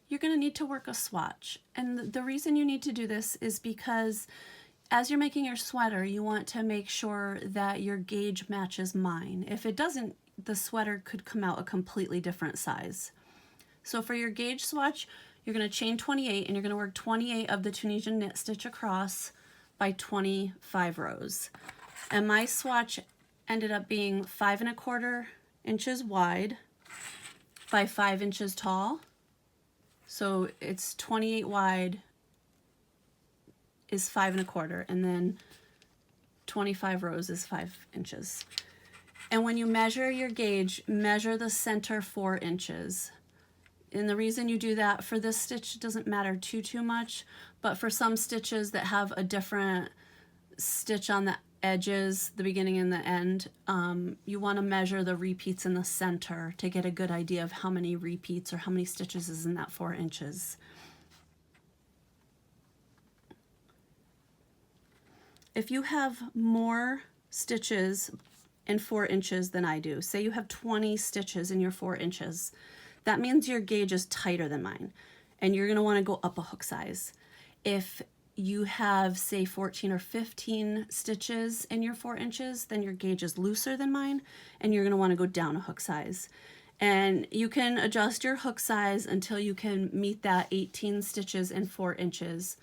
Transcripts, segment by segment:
you're going to need to work a swatch. And the reason you need to do this is because as you're making your sweater, you want to make sure that your gauge matches mine. If it doesn't, the sweater could come out a completely different size. So for your gauge swatch, you're going to chain 28 and you're going to work 28 of the Tunisian knit stitch across by 25 rows. And my swatch ended up being 5 1/4 inches wide by 5 inches tall. So it's 28 wide is 5 1/4, and then 25 rows is 5 inches. And when you measure your gauge, measure the center 4 inches. And the reason you do that for this stitch doesn't matter too much, but for some stitches that have a different stitch on the edges, the beginning and the end, you want to measure the repeats in the center to get a good idea of how many repeats or how many stitches is in that 4 inches. If you have more stitches in 4 inches than I do, say you have 20 stitches in your 4 inches, that means your gauge is tighter than mine, and you're going to want to go up a hook size. If you have, say, 14 or 15 stitches in your 4 inches, then your gauge is looser than mine, and you're going to want to go down a hook size. And you can adjust your hook size until you can meet that 18 stitches in 4 inches,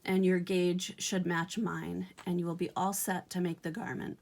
and your gauge should match mine, and you will be all set to make the garment.